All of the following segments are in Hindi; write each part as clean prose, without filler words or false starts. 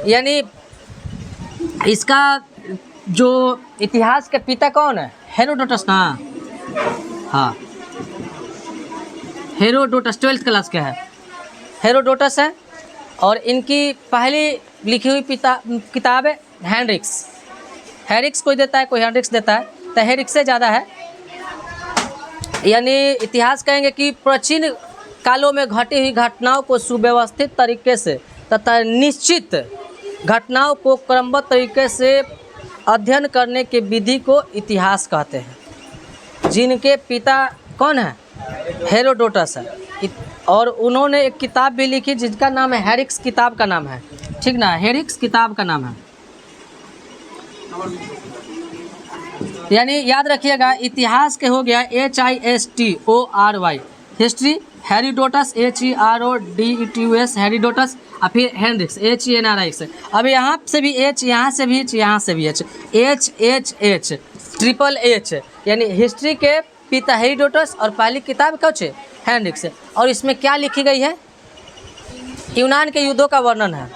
यानी इसका जो इतिहास के पिता कौन है? हेरोडोटस ना। हाँ, हेरोडोटस 12th क्लास के है, हेरोडोटस है। और इनकी पहली लिखी हुई किताब है हेनरिक्स। हेरिक्स कोई देता है, कोई हेनरिक्स देता है, तो हेरिक्स से ज़्यादा है। यानी इतिहास कहेंगे कि प्राचीन कालों में घटी हुई घटनाओं को सुव्यवस्थित तरीके से तथा निश्चित घटनाओं को क्रमबद्ध तरीके से अध्ययन करने के विधि को इतिहास कहते हैं। जिनके पिता कौन है? हेरोडोटस है। और उन्होंने एक किताब भी लिखी जिसका नाम है हेरिक्स किताब का नाम है, ठीक ना, हेरिक्स किताब का नाम है। यानी याद रखिएगा, इतिहास के हो गया HISTORY, history Herodotus HERODETUS Herodotus, और फिर हेनरिक्स HENRIX। अब यहाँ से भी H, यहाँ से भी H, यहाँ से भी H, HHH ट्रिपल H। यानी हिस्ट्री के पिता हेरोडोटस और पहली किताब कौन है? हेनरिक्स। और इसमें क्या लिखी गई है? यूनान के युद्धों का वर्णन है,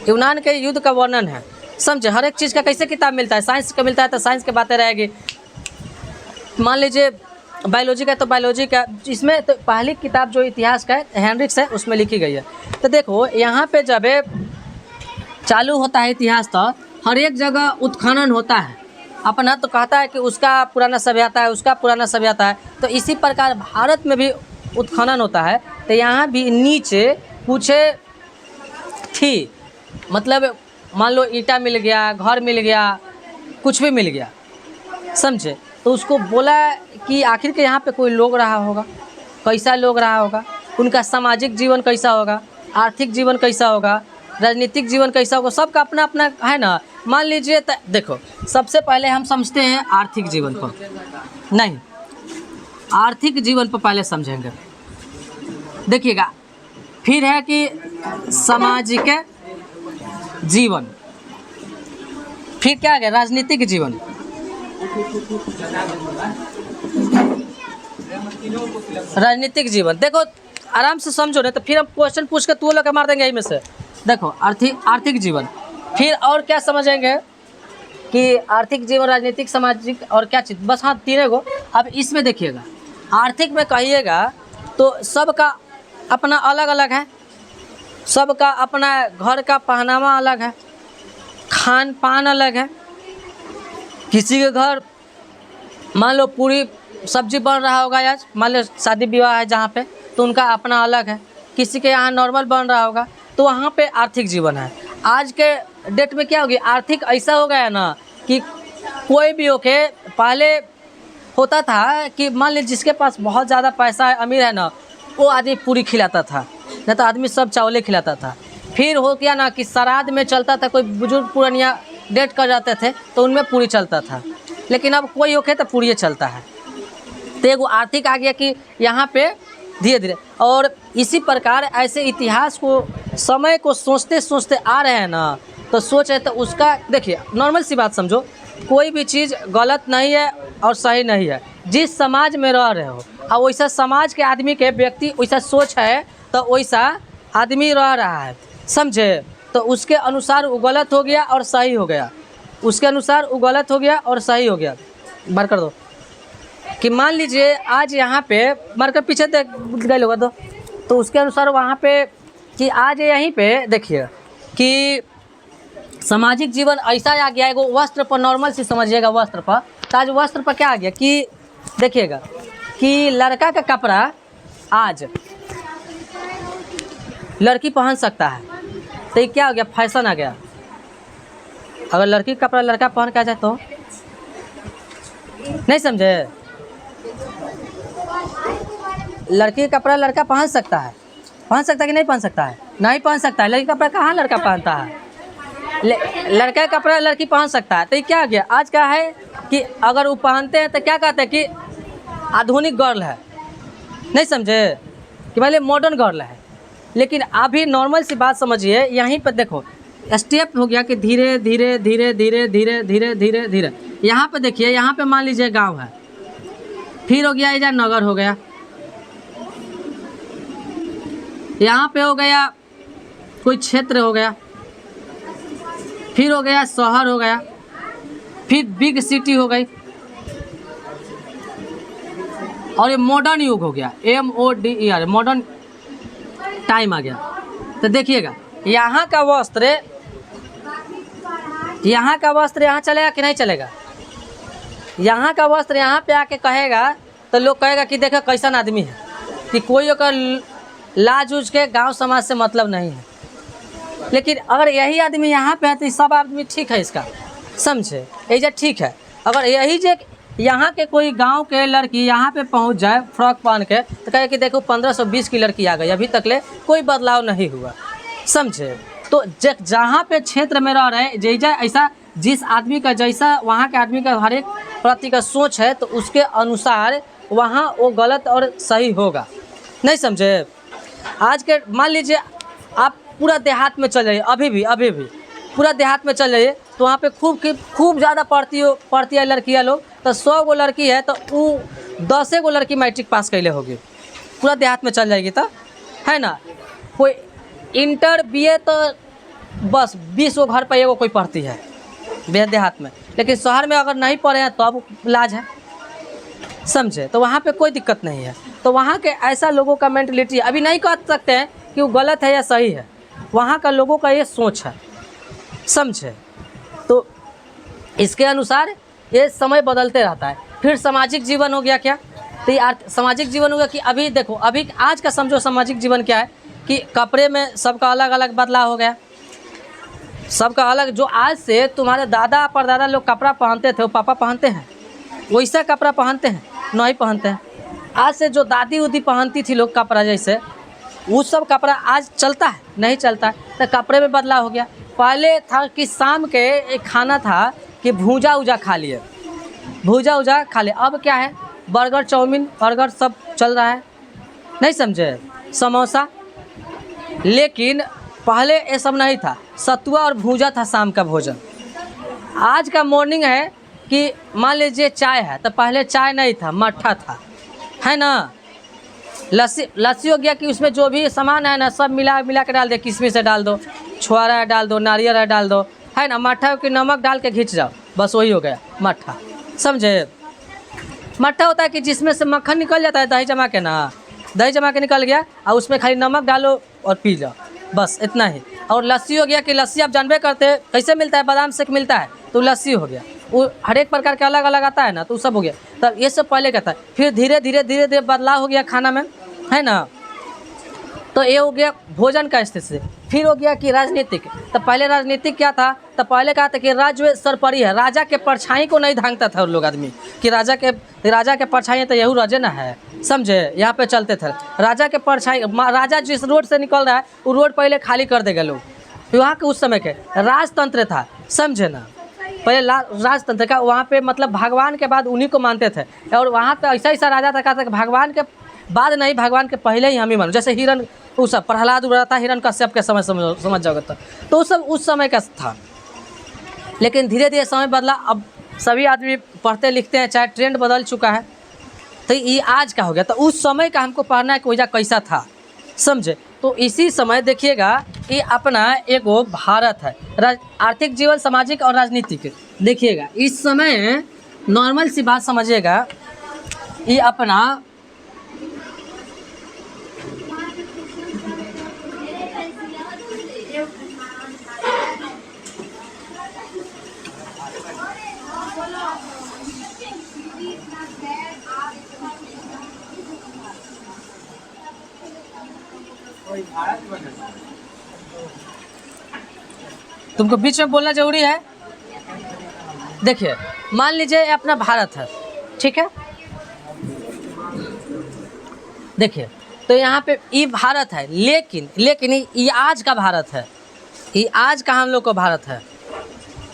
यूनान के युद्ध का वर्णन है। समझे? हर एक चीज़ का कैसे किताब मिलता है, साइंस का मिलता है तो साइंस की बातें रहेगी, मान लीजिए बायोलॉजी का तो बायोलॉजी का। इसमें तो पहली किताब जो इतिहास का है हेनरिक्स है, उसमें लिखी गई है। तो देखो यहाँ पे जब चालू होता है इतिहास तो हर एक जगह उत्खनन होता है। अपना तो कहता है कि उसका पुराना सभ्यता है, उसका पुराना सभ्यता है, तो इसी प्रकार भारत में भी उत्खनन होता है। तो यहाँ भी नीचे पूछे थी, मतलब मान लो ईंटा मिल गया, घर मिल गया, कुछ भी मिल गया, समझे, तो उसको बोला कि आखिर के यहाँ पे कोई लोग रहा होगा, कैसा लोग रहा होगा, उनका सामाजिक जीवन कैसा होगा, आर्थिक जीवन कैसा होगा, राजनीतिक जीवन कैसा होगा, सबका अपना अपना है ना। मान लीजिए तो देखो, सबसे पहले हम समझते हैं आर्थिक जीवन को, नहीं, आर्थिक जीवन पर पहले समझेंगे। देखिएगा, फिर है कि सामाजिक जीवन, फिर क्या आ गया? राजनीतिक जीवन। राजनीतिक जीवन देखो आराम से समझो, नहीं तो फिर हम क्वेश्चन पूछ के तू लोग के मार देंगे यहीं में से। देखो आर्थिक जीवन, फिर और क्या समझेंगे कि आर्थिक जीवन, राजनीतिक, सामाजिक और क्या चीज़, बस हाँ तीनों को। अब इसमें देखिएगा, आर्थिक में कहिएगा तो सबका अपना अलग अलग है, सबका अपना घर का पहनावा अलग है, खान पान अलग है। किसी के घर मान लो पूरी सब्जी बन रहा होगा, आज मान लो शादी विवाह है जहाँ पे, तो उनका अपना अलग है। किसी के यहाँ नॉर्मल बन रहा होगा, तो वहाँ पे आर्थिक जीवन है। आज के डेट में क्या होगी, आर्थिक ऐसा हो गया ना कि कोई भी होके, पहले होता था कि मान लीजिए जिसके पास बहुत ज़्यादा पैसा है, अमीर है ना, वो आदमी पूरी खिलाता था, नहीं तो आदमी सब चावले खिलाता था। फिर हो गया ना कि श्राद्ध में चलता था, कोई बुजुर्ग पुरानिया डेट कर जाते थे तो उनमें पूरी चलता था, लेकिन अब कोई होके तो पूरी चलता है। तो एगो आर्थिक आ गया कि यहाँ पे धीरे धीरे। और इसी प्रकार ऐसे इतिहास को, समय को सोचते सोचते आ रहे हैं ना, तो सोच है तो उसका देखिए, नॉर्मल सी बात समझो, कोई भी चीज़ गलत नहीं है और सही नहीं है। जिस समाज में रह रहे हो और वैसा समाज के आदमी के व्यक्ति वैसा सोच है तो वैसा आदमी रह रहा है, समझे, तो उसके अनुसार वो गलत हो गया और सही हो गया, उसके अनुसार वो गलत हो गया और सही हो गया। बार कर दो कि मान लीजिए आज यहाँ पे मारकर पीछे देख गए लोग, तो उसके अनुसार वहाँ पे कि आज यहीं पे देखिए कि सामाजिक जीवन ऐसा आ गया है। वो वस्त्र पर नॉर्मल सी समझिएगा, वस्त्र पर, तो आज वस्त्र पर क्या आ गया कि देखिएगा कि लड़का का कपड़ा आज लड़की पहन सकता है, तो ये क्या हो गया, फैशन आ गया। अगर लड़की का कपड़ा लड़का पहन के आ जाए तो नहीं समझे, लड़की का कपड़ा लड़का पहन सकता है, पहन सकता है कि नहीं पहन सकता है? नहीं पहन सकता है। लड़की का कपड़ा कहाँ लड़का पहनता है? लड़का का कपड़ा लड़की पहन सकता है। तो ये क्या हो गया, आज क्या है कि अगर वो पहनते हैं तो क्या कहते हैं कि आधुनिक गर्ल है, नहीं समझे, कि पहले मॉडर्न गर्ल है। लेकिन अभी नॉर्मल सी बात समझिए, यहीं पर देखो स्टेप हो गया कि धीरे धीरे धीरे धीरे धीरे धीरे धीरे धीरे। यहाँ पे देखिए, यहाँ पे मान लीजिए गांव है, फिर हो गया इधर नगर हो गया, यहाँ पे हो गया कोई क्षेत्र हो गया, फिर हो गया शहर हो गया, फिर बिग सिटी हो गई, और ये मॉडर्न युग हो गया, MODER, मॉडर्न टाइम आ गया। तो देखिएगा यहाँ का वस्त्र यहाँ चलेगा कि नहीं चलेगा? यहाँ का वस्त्र यहाँ पे आके कहेगा तो लोग कहेगा कि देखो कैसन आदमी है, कि कोई ओकर लाज उज के गांव समाज से मतलब नहीं है। लेकिन अगर यही आदमी यहाँ पे है तो सब आदमी ठीक है इसका, समझे? ये ठीक है। अगर यही जे यहाँ के कोई गांव के लड़की यहाँ पे पहुँच जाए फ्रॉक पहन के तो कहे कि देखो 1520 की लड़की आ गई, अभी तक ले कोई बदलाव नहीं हुआ, समझे? तो जहाँ पे क्षेत्र में रह रहे जैसा ऐसा जिस आदमी का जैसा वहाँ के आदमी का हर एक प्रति का सोच है तो उसके अनुसार वहाँ वो गलत और सही होगा, नहीं समझे? आज के मान लीजिए आप पूरा देहात में चल जाइए, अभी भी पूरा देहात में चल जाइए तो वहाँ पे खूब ज़्यादा पढ़ती है लड़कियाँ लोग, तो 100 गो लड़की है तो वो 10 गो लड़की मैट्रिक पास कैले होगी, पूरा देहात में चल जाएगी तो, है ना? कोई इंटर BA तो बस 20 गो घर पर एगो कोई पढ़ती है देहात में, लेकिन शहर में अगर नहीं पढ़े हैं तो अब लाज है, समझे? तो वहाँ पे कोई दिक्कत नहीं है। तो वहाँ के ऐसा लोगों का मेंटलिटी अभी नहीं कह सकते हैं कि वो गलत है या सही है, वहाँ का लोगों का ये सोच है, समझे? तो इसके अनुसार ये समय बदलते रहता है। फिर सामाजिक जीवन हो गया क्या? तो ये सामाजिक जीवन हो गया कि अभी देखो, अभी आज का समझो सामाजिक जीवन क्या है कि कपड़े में सबका अलग अलग बदलाव हो गया, सबका अलग। जो आज से तुम्हारे दादा परदादा लोग कपड़ा पहनते थे, वो पापा पहनते हैं? वैसा कपड़ा पहनते हैं? नहीं पहनते हैं। आज से जो दादी उदी पहनती थी लोग कपड़ा जैसे, वो सब कपड़ा आज चलता है? नहीं चलता है। तो कपड़े में बदलाव हो गया। पहले था कि शाम के एक खाना था कि भूजा उजा खा लिए, अब क्या है? बर्गर चाउमीन बर्गर सब चल रहा है, नहीं समझे? समोसा। लेकिन पहले ये सब नहीं था, सतुआ और भूजा था शाम का भोजन। आज का मॉर्निंग है कि मान लीजिए चाय है तो पहले चाय नहीं था, मट्ठा था, है ना? लस्सी हो गया कि उसमें जो भी सामान है ना सब मिला के डाल दे, किशमिश है डाल दो, छुआरा है डाल दो, नारियल है डाल दो, है ना? मट्ठा की नमक डाल के घिंच जाओ, बस वही हो गया मट्ठा, समझे? मट्ठा होता है कि जिसमें से मक्खन निकल जाता है, दही जमा के निकल गया और उसमें खाली नमक डालो और पी जाओ, बस इतना ही। और लस्सी हो गया कि लस्सी आप जानबे करते हैं कैसे मिलता है, बादाम से मिलता है, तो लस्सी हो गया। वो हर एक प्रकार के अलग अलग आता है ना, तो सब हो गया। तब ये सब पहले का था। फिर धीरे धीरे बदलाव हो गया खाना में, है ना? तो ये हो गया भोजन का स्थिति से। फिर हो गया कि राजनीतिक। तो पहले राजनीतिक क्या था? तो पहले कहा था कि राज्य सरपरी है, राजा के परछाई को नहीं धांगता था लोग आदमी, कि राजा के परछाई तो यहू राजे ना है, समझे? यहाँ पे चलते थे राजा के परछाई। राजा जिस रोड से निकल रहा है वो रोड पहले खाली कर देगा लोग। वहाँ के उस समय के राजतंत्र था, समझे ना? पहले राजतंत्र का, वहाँ पे मतलब भगवान के बाद उन्हीं को मानते थे। और वहाँ पे ऐसा राजा था, कहता कि भगवान के बाद नहीं, भगवान के पहले ही हम ही मानो। जैसे हिरण, वो सब प्रहलाद उड़ा था, हिरण्यकश्यप के समय समझ जाओगे तो वो सब उस समय का था। लेकिन धीरे धीरे समय बदला, अब सभी आदमी पढ़ते लिखते हैं, चाहे ट्रेंड बदल चुका है, तो ये आज का हो गया। तो उस समय का हमको पढ़ना है कि वजह कैसा था, समझे? तो इसी समय देखिएगा कि अपना एगो भारत है, आर्थिक जीवन, सामाजिक और राजनीतिक। देखिएगा इस समय नॉर्मल सी बात समझिएगा, ये अपना तुमको बीच में बोलना जरूरी है। देखिए मान लीजिए अपना भारत है, ठीक है? देखिए तो यहाँ पे ये भारत है, लेकिन ये आज का भारत है, ये आज का हम लोग का भारत है,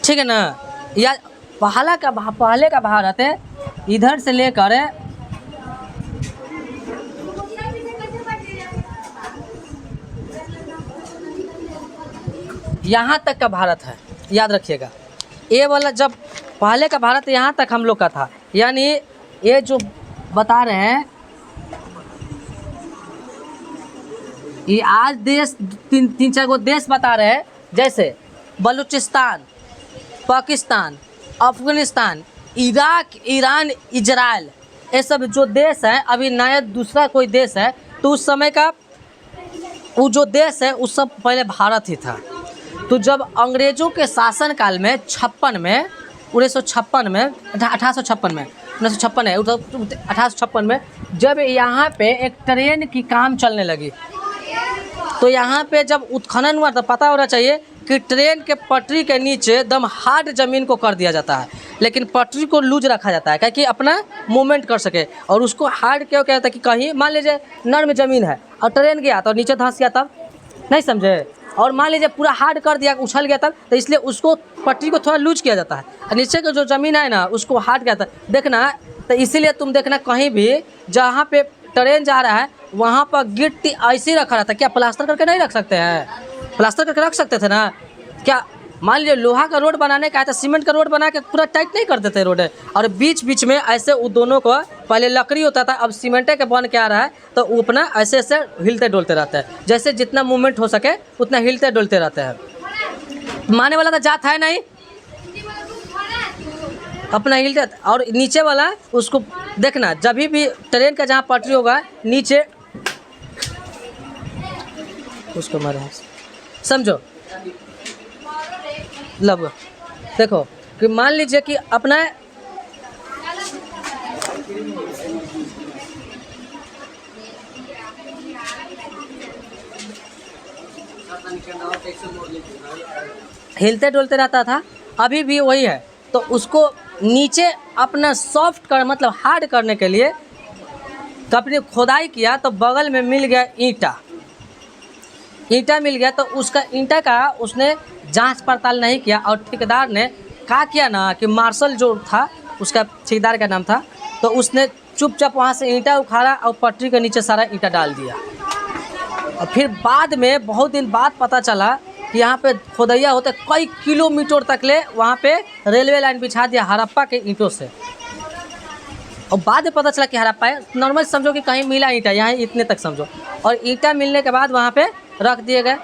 ठीक है ना? या पहले का भारत है, इधर से लेकर यहाँ तक का भारत है, याद रखिएगा। ये वाला जब पहले का भारत यहाँ तक हम लोग का था, यानी ये जो बता रहे हैं, ये आज देश तीन चार गो देश बता रहे हैं। जैसे Balochistan, Pakistan, Afghanistan, Iraq, Iran, Israel, ये सब जो देश है, अभी नया दूसरा कोई देश है, तो उस समय का वो जो देश है उस सब पहले भारत ही था। तो जब अंग्रेज़ों के शासनकाल में 56 में 1956 में 1856 में 1956 है 1856 में जब यहाँ पे एक ट्रेन की काम चलने लगी, तो यहाँ पे जब उत्खनन हुआ तो पता होना चाहिए कि ट्रेन के पटरी के नीचे एकदम हार्ड ज़मीन को कर दिया जाता है, लेकिन पटरी को लूज रखा जाता है ताकि अपना मूवमेंट कर सके। और उसको हार्ड क्यों कहता है कि कहीं मान लीजिए नर्म ज़मीन है और ट्रेन गया तो नीचे धंस गया, तब नहीं समझे, और मान लीजिए पूरा हार्ड कर दिया, उछल गया तब, तो इसलिए उसको पटरी को थोड़ा लूज किया जाता है और नीचे का जो ज़मीन है ना उसको हार्ड किया जाता है। देखना, तो इसीलिए तुम देखना कहीं भी जहाँ पे ट्रेन जा रहा है वहाँ पर गिट्टी ऐसे ही रखा रहता है। क्या प्लास्टर करके नहीं रख सकते हैं? प्लास्टर करके रख सकते थे ना। क्या मान लीजिए लोहा का रोड बनाने का है तो सीमेंट का रोड बना के पूरा टाइट नहीं कर देते रोड है, और बीच बीच में ऐसे वो दोनों को, पहले लकड़ी होता था अब सीमेंटे के बन के आ रहा है, तो वो अपना ऐसे ऐसे हिलते डोलते रहते हैं, जैसे जितना मूवमेंट हो सके उतना हिलते डोलते रहते हैं। माने वाला तो जात है नहीं, अपना हिलते, और नीचे वाला उसको देखना, जब भी ट्रेन का जहाँ पटरी होगा नीचे उसको मारे, समझो। लब देखो कि मान लीजिए कि अपना हिलते डुलते रहता था, अभी भी वही है। तो उसको नीचे अपना सॉफ्ट कर मतलब हार्ड करने के लिए अपने खोदाई किया, तो बगल में मिल गया ईंटा मिल गया। तो उसका ईंटा का उसने जांच पड़ताल नहीं किया, और ठेकेदार ने क्या किया ना कि मार्शल जो था उसका ठेकेदार का नाम था, तो उसने चुपचाप वहाँ से ईंटा उखाड़ा और पटरी के नीचे सारा ईंटा डाल दिया। और फिर बाद में बहुत दिन बाद पता चला कि यहाँ पे खोदैया होते कई किलोमीटर तक ले वहाँ पे रेलवे लाइन बिछा दिया हड़प्पा के ईंटों से। और बाद में पता चला कि हड़प्पा है, नॉर्मल समझो कि कहीं मिला ईंटा, यहाँ इतने तक समझो। और ईंटा मिलने के बाद वहाँ पे रख दिए गए।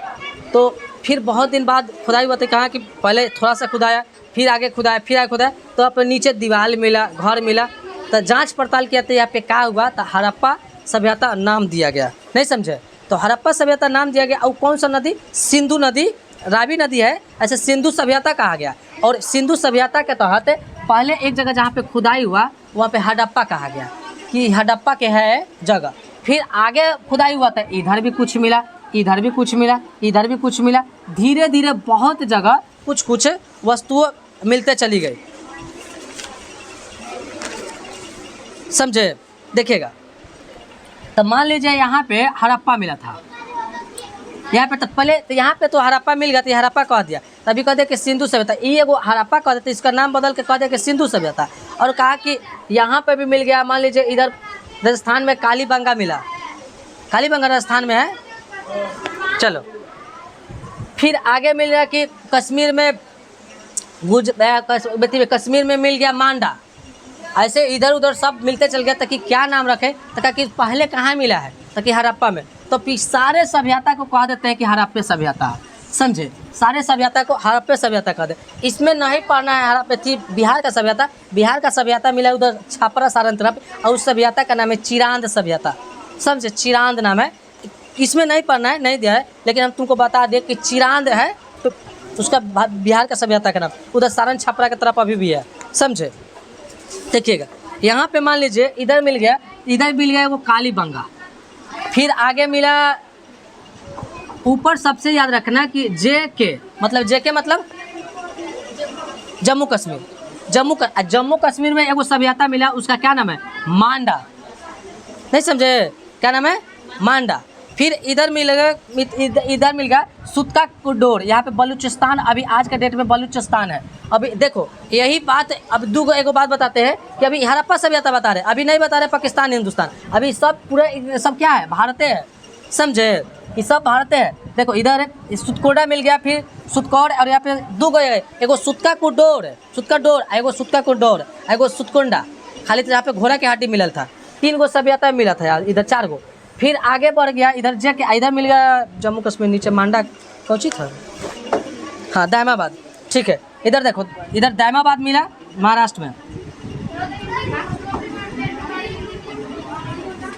तो फिर बहुत दिन बाद खुदाई हुआ, तो कहा कि पहले थोड़ा सा खुदाया, फिर आगे खुदाया, फिर आगे खुदाया, तो अपने नीचे दीवार मिला, घर मिला। तो जांच पड़ताल किया तो यहाँ पे क्या हुआ, तो हड़प्पा सभ्यता नाम दिया गया। नहीं समझे? तो हड़प्पा सभ्यता नाम दिया गया। और कौन सा नदी? सिंधु नदी, रावी नदी है, ऐसे सिंधु सभ्यता कहा गया। और सिंधु सभ्यता के तहत पहले एक जगह जहाँ पे खुदाई हुआ वहाँ पे हड़प्पा कहा गया कि हड़प्पा के है जगह। फिर आगे खुदाई हुआ था, इधर भी कुछ मिला, इधर भी कुछ मिला, इधर भी कुछ मिला। धीरे धीरे बहुत जगह कुछ कुछ वस्तुएं मिलते चली गई। समझे? देखिएगा, तो मान लीजिए यहाँ पे हड़प्पा मिला था, यहाँ पे तो पहले तो यहाँ पे तो हड़प्पा मिल गया, तो हड़प्पा कह दिया, तभी कह दिया कि सिंधु सभ्यता। ये एगो हड़प्पा कह देते, इसका नाम बदल के कह दिया कि सिंधु सभ्यता। और कहा कि यहाँ पे भी मिल गया, मान लीजिए इधर राजस्थान में कालीबंगा मिला, कालीबंगा राजस्थान में है। चलो फिर आगे मिल गया कि कश्मीर में कश्मीर में मिल गया मांडा। ऐसे इधर उधर सब मिलते चल गया, ताकि क्या नाम रखे, ताकि पहले कहाँ मिला है, ताकि हड़प्पा में। तो सारे सभ्यता को कह देते हैं कि हड़प्पा सभ्यता। समझे? सारे सभ्यता को हड़प्पा सभ्यता कह दे। इसमें नहीं पढ़ना है हड़प्पा थी बिहार का सभ्यता, बिहार का सभ्यता मिला उधर छपरा सारण तरफ, और उस सभ्यता का नाम है चिरांद सभ्यता। समझे? चिरांद नाम है, इसमें नहीं पढ़ना है, नहीं दिया है, लेकिन हम तुमको बता दें कि चिरांद है तो उसका बिहार का सभ्यता का नाम उधर सारण छपरा की तरफ अभी भी है। समझे? देखिएगा, यहाँ पे मान लीजिए इधर मिल गया, इधर मिल गया वो कालीबंगा। फिर आगे मिला, ऊपर सबसे याद रखना कि जे के मतलब जम्मू कश्मीर। जम्मू कश्मीर में एगो सभ्यता मिला, उसका क्या नाम है? मांडा। नहीं समझे? क्या नाम है? मांडा। फिर इधर मिल गया सुत्का कुडोर। यहाँ पे बलूचिस्तान, अभी आज के डेट में बलूचिस्तान है। अभी देखो यही बात, अब एगो बात बताते हैं कि अभी हड़प्पा सभ्यता बता रहे, अभी नहीं बता रहे पाकिस्तान हिंदुस्तान, अभी सब पूरे सब क्या है? भारतीय है। समझे? ये सब भारतीय है। देखो इधर सुतकोड़ा मिल गया, फिर सुतकौड़, और यहाँ पे दो गए, एगो सुत्का कुडोर, एगो सुत्का कुडोर, एगो सुतकुंडा। खाली तो यहाँ पे घोड़ा के हड्डी मिलल था। 3 गो सभ्यता मिला था यार, इधर 4 गो। फिर आगे बढ़ गया, इधर मिल गया जम्मू कश्मीर, नीचे मांडा कौची था, हाँ दायमाबाद, ठीक है। इधर देखो, इधर दायमाबाद मिला महाराष्ट्र में,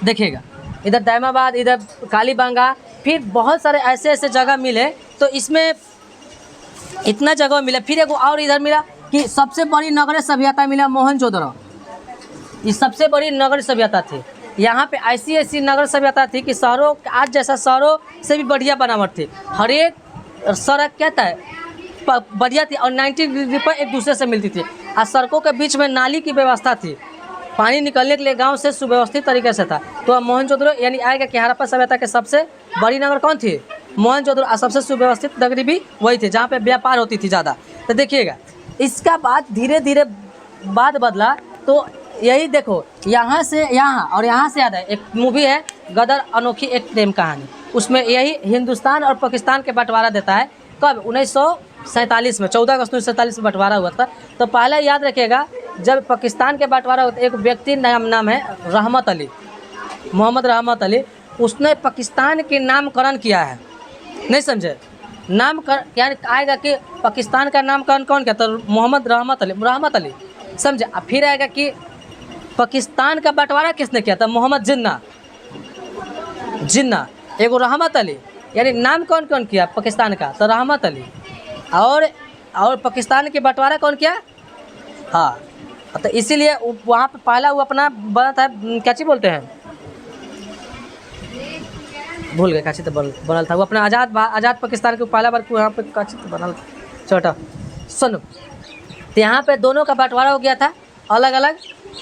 देखिएगा इधर दायमाबाद, इधर कालीबंगा, फिर बहुत सारे ऐसे ऐसे जगह मिले। तो इसमें इतना जगह मिला। फिर एक और इधर मिला कि सबसे बड़ी नगर सभ्यता मिला मोहनजोदड़ो। ये सबसे बड़ी नगर सभ्यता थी। यहाँ पे ऐसी नगर सभ्यता थी कि शहरों, आज जैसा शहरों से भी बढ़िया बनावट थी। हर एक सड़क क्या था, बढ़िया थी और 90 डिग्री पर एक दूसरे से मिलती थी। और सड़कों के बीच में नाली की व्यवस्था थी, पानी निकलने के लिए गांव से सुव्यवस्थित तरीके से था। तो अब मोहनजोदड़ो यानी आएगा कि हड़प्पा सभ्यता के सबसे बड़ी नगर कौन थी, मोहनजोदड़ो। और सबसे सुव्यवस्थित नगरी भी वही थी जहाँ पे व्यापार होती थी ज़्यादा। तो देखिएगा इसका बाद धीरे धीरे बात बदला। तो यही देखो, यहाँ से यहाँ और यहाँ से याद है, एक मूवी है गदर अनोखी एक प्रेम कहानी, उसमें यही हिंदुस्तान और पाकिस्तान के बंटवारा देता है। कब, 1947 में, 14 अगस्त 1947 में बंटवारा हुआ था। तो पहले याद रखिएगा, जब पाकिस्तान के बंटवारा हुआ, एक व्यक्ति नाम है रहमत अली, मोहम्मद रहमत अली, उसने पाकिस्तान के नामकरण किया है। नहीं समझे, यानी आएगा कि पाकिस्तान का नामकरण कौन किया, तो मोहम्मद रहमत अली समझे। अब फिर आएगा कि पाकिस्तान का बंटवारा किसने किया था, मोहम्मद जिन्ना। एगो रहमत अली, यानी नाम कौन किया पाकिस्तान का, तो रहमत अली। और पाकिस्तान के बंटवारा कौन किया, हाँ। तो इसीलिए वहाँ पे पहला वो अपना बना था, क्या चीज़ बोलते हैं, भूल गए, काची तो बनल था वो अपना आज़ाद पाकिस्तान के पहला बार यहाँ पे काची तो बनल छोटा सुनो। तो यहाँ पे दोनों का बंटवारा हो गया था अलग अलग।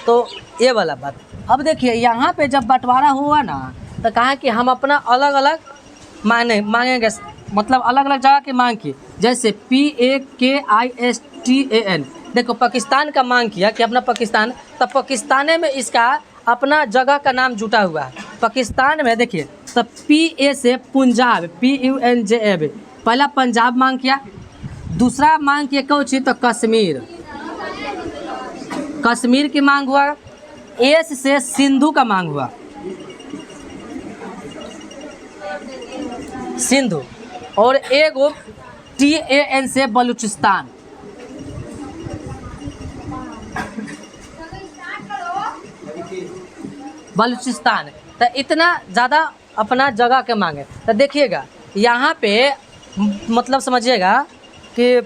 तो ये वाला बात। अब देखिए यहाँ पे जब बंटवारा हुआ ना, तो कहा कि हम अपना अलग अलग मांगेंगे, मतलब अलग अलग जगह की मांग की। जैसे PAKISTAN, देखो पाकिस्तान का मांग किया कि अपना पाकिस्तान, तब पाकिस्तान में इसका अपना जगह का नाम जुटा हुआ है पाकिस्तान में। देखिए तो PA से पंजाब, PUNJAB, पहला पंजाब मांग किया। दूसरा मांग किया कौन सी, तो कश्मीर की मांग हुआ। S से सिंधु का मांग हुआ, सिंधु। और एगो TAN से बलूचिस्तान। तो इतना ज़्यादा अपना जगह के मांगे। तो देखिएगा यहाँ पे मतलब समझिएगा कि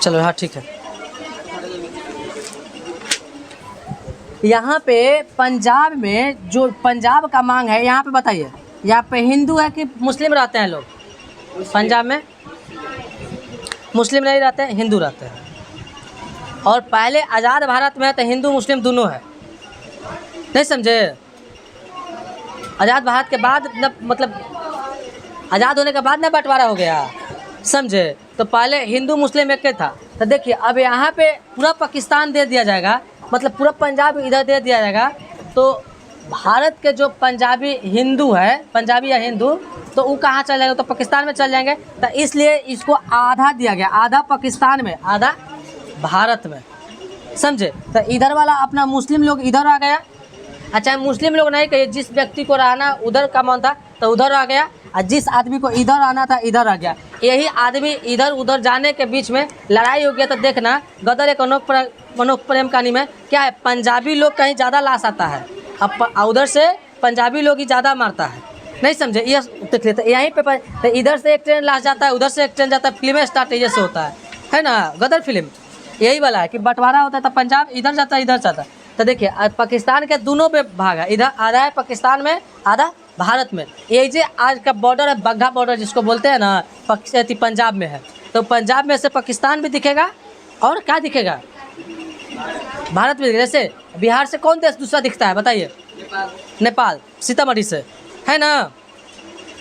चलो हाँ ठीक है। यहाँ पे पंजाब में जो पंजाब का मांग है, यहाँ पे बताइए, यहाँ पे हिंदू है कि मुस्लिम रहते हैं लोग, पंजाब में मुस्लिम नहीं रहते हैं, हिंदू रहते हैं। और पहले आज़ाद भारत में तो हिंदू मुस्लिम दोनों है, नहीं समझे। आज़ाद भारत के बाद न, मतलब आज़ाद होने के बाद ना बंटवारा हो गया, समझे। तो पहले हिंदू मुस्लिम एक था। तो देखिए अब यहाँ पे पूरा पाकिस्तान दे दिया जाएगा, मतलब पूरा पंजाब इधर दे दिया जाएगा। तो भारत के जो पंजाबी हिंदू है, पंजाबी या हिंदू, तो वो कहाँ चल जाएगा, तो पाकिस्तान में चल जाएंगे। तो इसलिए इसको आधा दिया गया, आधा पाकिस्तान में, आधा भारत में, समझे। तो इधर वाला अपना मुस्लिम लोग इधर आ गया। अच्छा मुस्लिम लोग नहीं कहिए, जिस व्यक्ति को रहना उधर का मन था तो उधर आ गया, और जिस आदमी को इधर आना था इधर आ गया। यही आदमी इधर उधर जाने के बीच में लड़ाई हो गया। तो देखना गदर एक अनोख प्रेम कहानी में क्या है, पंजाबी लोग कहीं ज़्यादा लाश आता है, अब उधर से पंजाबी लोग ही ज़्यादा मारता है, नहीं समझे। ये देख लेते यहीं पे तो इधर से एक ट्रेन लाश जाता है, उधर से एक ट्रेन जाता है, फिल्में स्टार्ट ये से होता है ना। गदर फिल्म यही वाला है कि बंटवारा होता है, तो पंजाब इधर जाता है, इधर जाता है। तो देखिए पाकिस्तान के दोनों पे भाग है, इधर आधा है पाकिस्तान में, आधा भारत में। ये जो आज का बॉर्डर है, बग्घा बॉर्डर जिसको बोलते हैं ना, पंजाब में है। तो पंजाब में से पाकिस्तान भी दिखेगा और क्या दिखेगा, भारत में। जैसे बिहार से कौन देश दूसरा दिखता है बताइए, नेपाल, सीतामढ़ी से, है ना,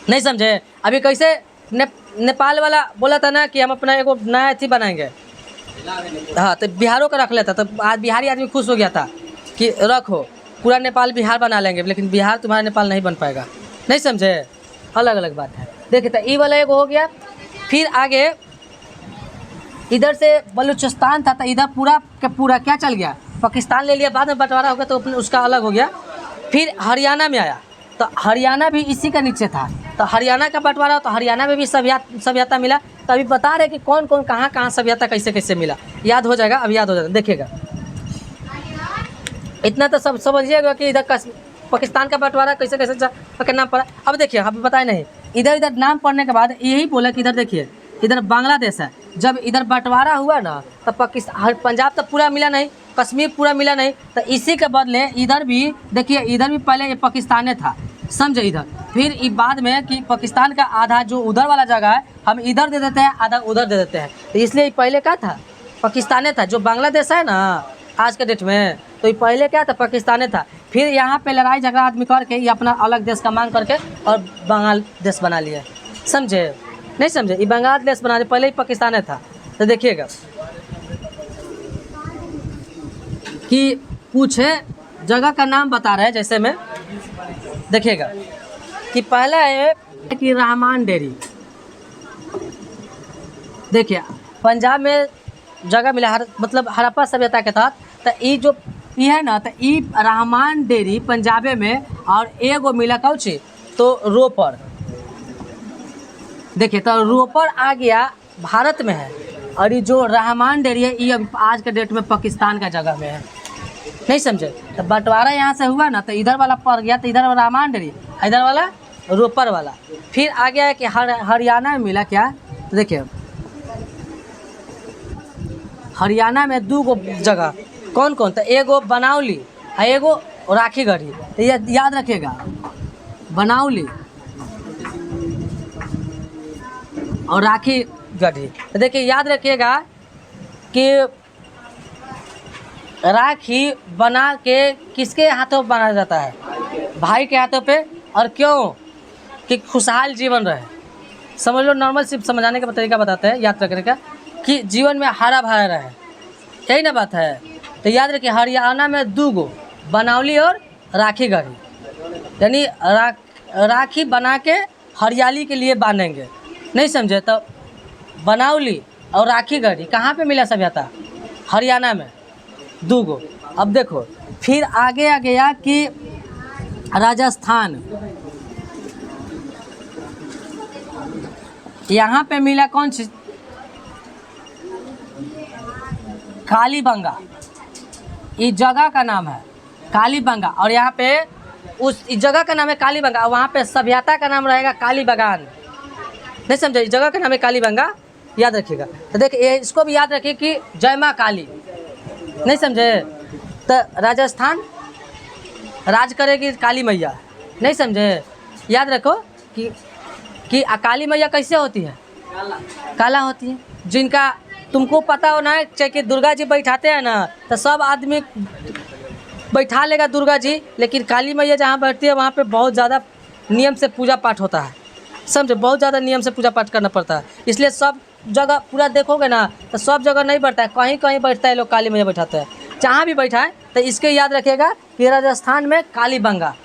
नहीं समझे। अभी कैसे नेपाल वाला बोला था ना कि हम अपना एगो नया अथी बनाएंगे, हाँ, तो बिहारों का रख लेता। तो आज बिहारी आदमी खुश हो गया था कि रखो पूरा नेपाल बिहार बना लेंगे, लेकिन बिहार तुम्हारा नेपाल नहीं बन पाएगा, नहीं समझे। अलग अलग बात है। देखिए तो ये वाला एगो हो गया। फिर आगे इधर से बलूचिस्तान था, तो इधर पूरा का पूरा क्या चल गया, पाकिस्तान ले लिया, बाद में बंटवारा हो गया तो उसका अलग हो गया। फिर हरियाणा में आया तो हरियाणा भी इसी का नीचे था, तो हरियाणा का बंटवारा तो हरियाणा में भी सभ्यता मिला। तो अभी बता रहे कि कौन कौन कहाँ कहाँ सभ्यता कैसे कैसे मिला, याद हो जाएगा, अब याद हो जाएगा, देखिएगा। इतना तो सब समझिएगा कि इधर पाकिस्तान का बंटवारा कैसे कैसे का नाम पड़ा। अब देखिए, अभी बताए नहीं, इधर इधर नाम पढ़ने के बाद यही बोला कि इधर देखिए, इधर बांग्लादेश है। जब इधर बंटवारा हुआ ना तो पाकिस्तान, पंजाब तो पूरा मिला नहीं, कश्मीर पूरा मिला नहीं, तो इसी के बदले इधर भी देखिए, इधर भी पहले ये पाकिस्तान था, समझे। इधर फिर बाद में कि पाकिस्तान का आधा जो उधर वाला जगह है हम इधर दे देते हैं, आधा उधर दे देते हैं, तो इसलिए पहले क्या था, पाकिस्तान था। जो बांग्लादेश है ना आज के डेट में, तो ये पहले क्या था, पाकिस्तान था। फिर यहाँ पे लड़ाई झगड़ा आदमी करके ये अपना अलग देश का मांग करके और बांग्लादेश बना लिया, समझे, नहीं समझे, ये बांग्लादेश बना लिया, पहले ही पाकिस्तान था। तो देखिएगा कि पूछे जगह का नाम बता रहे हैं, जैसे में देखिएगा कि पहला है कि रहमान डेयरी, देखिए पंजाब में जगह मिला, मतलब हड़प्पा सभ्यता के तहत। तो ये जो ये है ना, तो ये रहमान डेयरी पंजाबे में, और एगो मिला कौची तो रोपड़, देखिए तो रोपड़ आ गया भारत में है, और ये जो रहमान डेयरी है ये आज के डेट में पाकिस्तान का जगह में है, नहीं समझे। तो बंटवारा यहाँ से हुआ ना, तो इधर वाला पड़ गया, तो इधर रहमान डेयरी, इधर वाला रोपड़ वाला। फिर आ गया है कि हरियाणा में मिला क्या, तो देखिए हरियाणा में 2 जगह, कौन कौन, तो एगो बनावली और एगो राखीगढ़ी। तो ये याद रखिएगा, बनावली और राखीगढ़ी। तो देखिए याद रखिएगा कि राखी बना के किसके हाथों बनाया जाता है, भाई के हाथों पे, और क्यों, कि खुशहाल जीवन रहे, समझ लो, नॉर्मल सिर्फ समझाने का तरीका बताते हैं, याद रखने का, कि जीवन में हरा भरा रहे, यही ना बात है। तो याद रखिए हरियाणा में 2 बनावली और राखीगढ़ी, यानी राखी बना के हरियाली के लिए बांधेंगे, नहीं समझे। तो बनावली और राखीगढ़ी कहाँ पे मिला सभ्यता, हरियाणा में 2। अब देखो फिर आगे आ गया कि राजस्थान, यहाँ पे मिला कौन सी, कालीबंगा, इस जगह का नाम है कालीबंगा, और यहाँ पे इस जगह का नाम है कालीबंगा, और वहाँ पे सभ्यता का नाम रहेगा कालीबगान, नहीं समझे, इस जगह का नाम है कालीबंगा, याद रखिएगा। तो देखिए इसको भी याद रखिए कि जय माँ काली, नहीं समझे। तो राजस्थान राज करेगी काली मैया, नहीं समझे, याद रखो कि काली मैया कैसे होती है, काला होती है। जिनका तुमको पता हो ना, चाहे कि दुर्गा जी बैठाते हैं ना, तो सब आदमी बैठा लेगा दुर्गा जी, लेकिन काली मैया जहाँ बैठती है वहाँ पे बहुत ज़्यादा नियम से पूजा पाठ होता है, समझे, बहुत ज़्यादा नियम से पूजा पाठ करना पड़ता है। इसलिए सब जगह पूरा देखोगे ना, तो सब जगह नहीं बैठता है, कहीं कहीं बैठता है लोग, काली मैया बैठाते हैं, जहाँ भी बैठा है। तो इसके याद रखिएगा कि राजस्थान में कालीबंगा,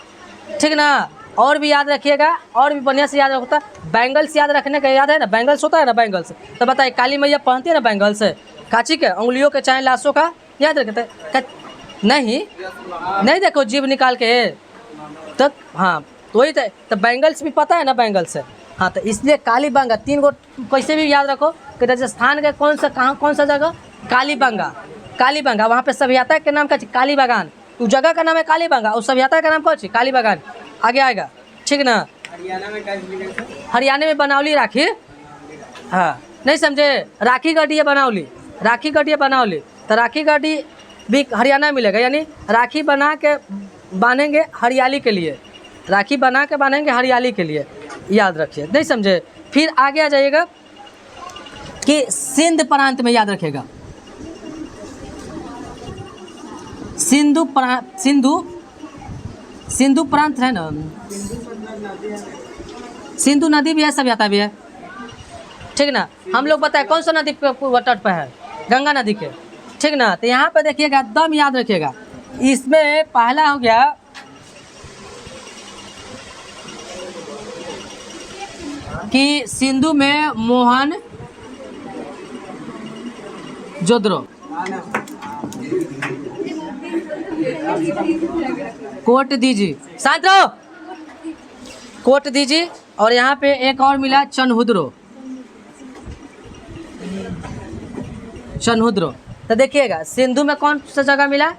ठीक ना। और भी याद रखिएगा, और भी बढ़िया से याद रखता है, बैंगल्स याद रखने का, याद है ना, बैंगल्स होता है ना, बैंगल्स। तो बताइए काली मैया पहनती है ना बैंगल्स, काची के, उंगलियों के चाहे लाशों का, याद रखते नहीं देखो जीभ निकाल के, तो हाँ वही तो बैंगल्स भी पता है ना, बैंगल्स है, हाँ। तो इसलिए कालीबंगा 3 कैसे भी याद रखो कि राजस्थान के कौन सा जगह, कालीबंगा, वहाँ पे सभ्यता के नाम का कालीबगान, उस जगह का नाम है कालीबंगा, उस सभ्यता का नाम कौन सी, कालीबगान, आगे आएगा, ठीक ना। हरियाणा में बनावली राखी, हाँ, नहीं समझे, राखीगढ़ी है बनावली, राखीगढ़ी है बनावली। तो राखीगढ़ी भी हरियाणा में मिलेगा, यानी राखी बना के बांधेंगे हरियाली के लिए, राखी बना के बांधेंगे हरियाली के लिए, याद रखिए, नहीं समझे। फिर आगे आ जाइएगा कि सिंध प्रांत में, याद रखिएगा सिंधु प्रांत है ना, सिंधु नदी भी है, सभ्यता भी है, ठीक ना। हम लोग बताए कौन सा नदी पे तट पे है, गंगा नदी के, ठीक ना। तो यहाँ पे देखिएगा एकदम याद रखिएगा, इसमें पहला हो गया कि सिंधु में मोहन जोदड़ो, कोट दीजिए, शांत रहो, कोट दीजिए। और यहाँ पे एक और मिला चनहुद्रो, चनहुद्रो। तो देखिएगा सिंधु में कौन सा जगह मिला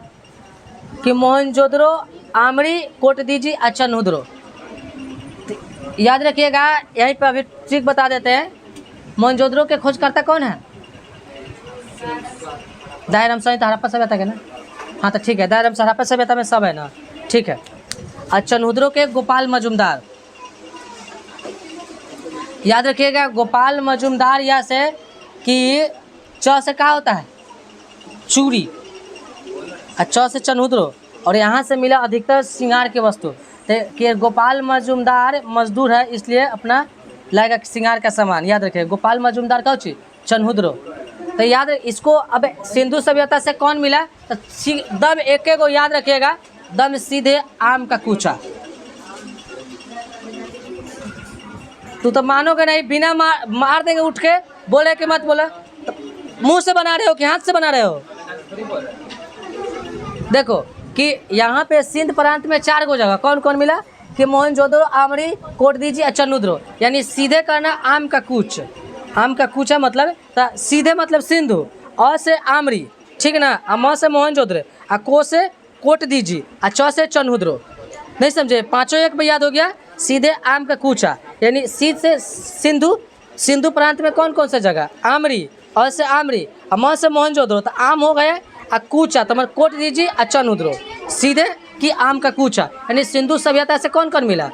कि मोहनजोदड़ो, आमरी, कोट दीजिए और चनहुद्रो। याद रखिएगा, यहीं पर अभी ट्रिक बता देते हैं। मोहनजोदड़ो के खोजकर्ता कौन है? दायरम संहिता हड़प्पा सभ्यता के ना, हाँ तो ठीक है, दायरम हड़प्पा सभ्यता में सब है ना, ठीक है। और चनहुद्रो के गोपाल मजुमदार, याद रखिएगा गोपाल मजुमदार या से कि च से क्या होता है? चूड़ी, और च से चनहुद्रो। और यहाँ से मिला अधिकतर श्रृंगार की वस्तु, कि गोपाल मजुमदार मजदूर है इसलिए अपना लाएगा श्रृंगार का सामान। याद रखिए गोपाल मजुमदार का चीज चनहुद्रो। तो याद इसको अब सिंधु सभ्यता से कौन मिला? तो दम एक को याद रखिएगा, दम सीधे आम का कूचा। तू तो मानोगे नहीं, बिना मार देंगे उठ के, बोले कि मत बोले। तो मुंह से बना रहे हो कि हाथ से बना रहे हो? देखो कि यहाँ पे सिंध प्रांत में 4 गो जगह कौन कौन मिला कि मोहनजोदड़ो, आमरी, कोट दीजिए, चनहुद्रो। यानी सीधे करना आम का कूच, आम का कूचा मतलब सीधे मतलब सिंधु, अ से आमरी, ठीक ना, म से मोहनजोदड़ो, आ को से कोट दीजिए, आ च से चनहुद्रो। नहीं समझे? पांचों एक में याद हो गया। सीधे आम का कूचा यानी सीध से सिंधु, सिंधु प्रांत में कौन कौन सा जगह? आमरी, अ से आमरी, म से मोहनजोदड़ो, तो आम हो गया, आ कूचा तो मतलब कोट दीजिए, आ चनहुद्रो सीधे कि आम का कूचा। यानी सिंधु सभ्यता से कौन कौन मिला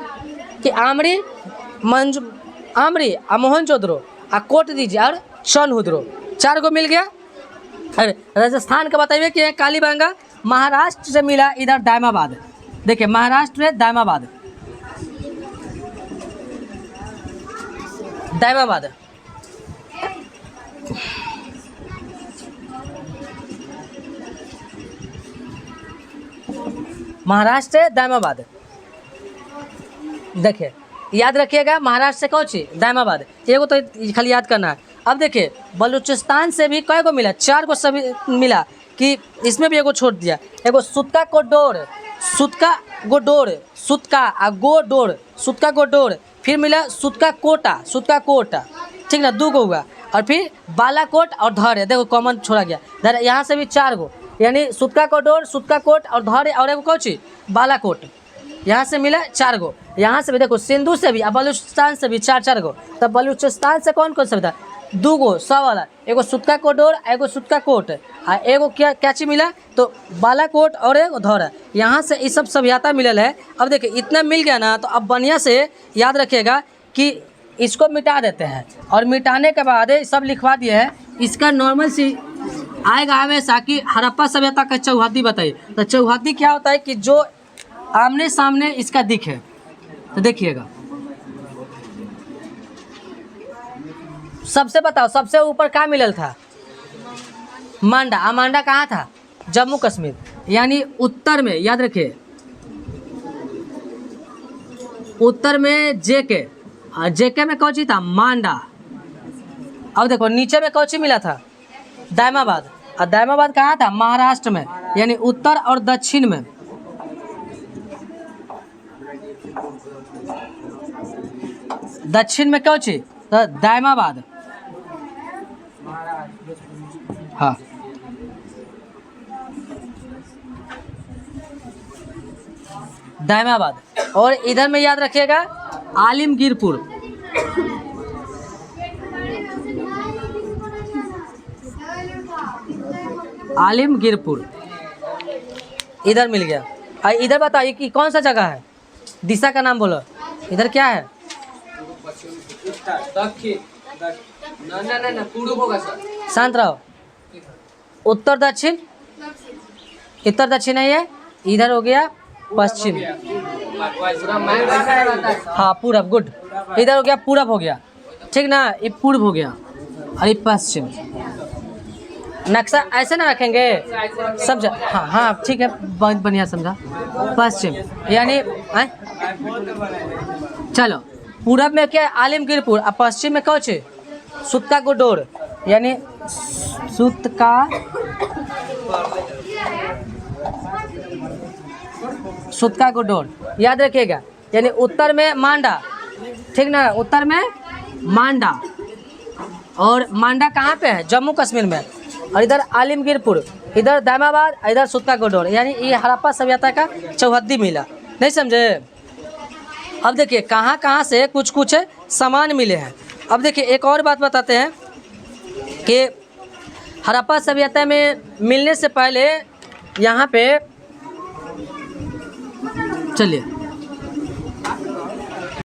कि आमरी, आमरी, आ मोहनजोदड़ो, आ कोट दीजिए और चनहुद्रो, 4 गो मिल गया। अरे राजस्थान का बताइए कि कालीबंगा। महाराष्ट्र से मिला इधर दायमाबाद। देखिए महाराष्ट्र में दायमाबाद, दायमाबाद। महाराष्ट्र दायमाबाद। देखिए याद रखिएगा महाराष्ट्र से कौन सी? दायमाबाद। एगो तो खाली याद करना है। अब देखिए बलूचिस्तान से भी कई गो मिला? 4 गो सभी मिला कि इसमें भी एगो छोड़ दिया। एगो सुतका कोडोर, सुतका गोडोर, सुतका आ गोडोर, सुतका गोडोर। फिर मिला सुतका कोटा, सुतका कोटा, ठीक ना, 2 गो हुआ। और फिर बालाकोट और धैर्य, देखो कॉमन छोड़ा गया धैर्य। यहाँ से भी 4 गो यानी सुतका कोडोर, सुतका कोट और धैर्य और एगो कौन सी? बालाकोट। यहाँ से मिला 4 गो। यहाँ से भी देखो सिंधु से भी और बलूचिस्तान से भी 4-4 गो। तो बलूचिस्तान से कौन कौन सा था? 2 गो 100 वाला, एगो सुतका कोडोर, एगो सुतका कोट, आ एगो क्या चीज मिला? तो बालाकोट और एगो धौरा। यहाँ से ये सब सभ्यता मिलल है। अब देखिए इतना मिल गया ना, तो अब बढ़िया से याद रखिएगा कि इसको मिटा देते हैं। और मिटाने के बाद सब लिखवा दिए हैं। इसका नॉर्मल सी आएगा हमेशा कि हड़प्पा सभ्यता का चौहद्दी बताइए। तो चौहद्दी क्या होता है कि जो आमने सामने इसका दिखे। तो देखिएगा सबसे बताओ सबसे ऊपर क्या मिलल था? मांडा। मांडा कहाँ था? जम्मू कश्मीर, यानी उत्तर में। याद रखिए उत्तर में जेके, और जेके में कौन सी था? मांडा। अब देखो नीचे में कौन सी मिला था? दायमाबाद। और दायमाबाद कहाँ था? महाराष्ट्र में, यानी उत्तर और दक्षिण में। दक्षिण में कौन सी? तो दायमाबाद। हाँ दायमाबाद। और इधर में याद रखिएगा आलिमगीरपुर। आलिमगीरपुर इधर मिल गया। इधर बताइए कि कौन सा जगह है? दिशा का नाम बोलो। इधर क्या है? शांत रहो। उत्तर दक्षिण, उत्तर दक्षिण नहीं है, इधर हो गया पश्चिम। हाँ पूरब, गुड। इधर हो गया पूरब, हो गया ठीक ना, ये पूर्व हो गया और ये पश्चिम। नक्शा ऐसे ना रखेंगे, समझा? हाँ हाँ ठीक है, बहुत बढ़िया समझा। पश्चिम यानी चलो पूरब में क्या? आलिमगीरपुर। और पश्चिम में कौन सी? सुतका गोडोर, यानी सुतका कोडोर, याद रखिएगा। यानी उत्तर में मांडा, ठीक ना, उत्तर में मांडा, और मांडा कहाँ पे है, जम्मू कश्मीर में, और इधर आलिमगीरपुर, इधर दामाबाद, इधर सुतका कोडोर, यानी ये हड़प्पा सभ्यता का चौहद्दी मिला। नहीं समझे? अब देखिए कहाँ कहाँ से कुछ कुछ सामान मिले हैं। अब देखिए एक और बात बताते हैं कि हड़प्पा सभ्यता में मिलने से पहले यहाँ पे, चलिए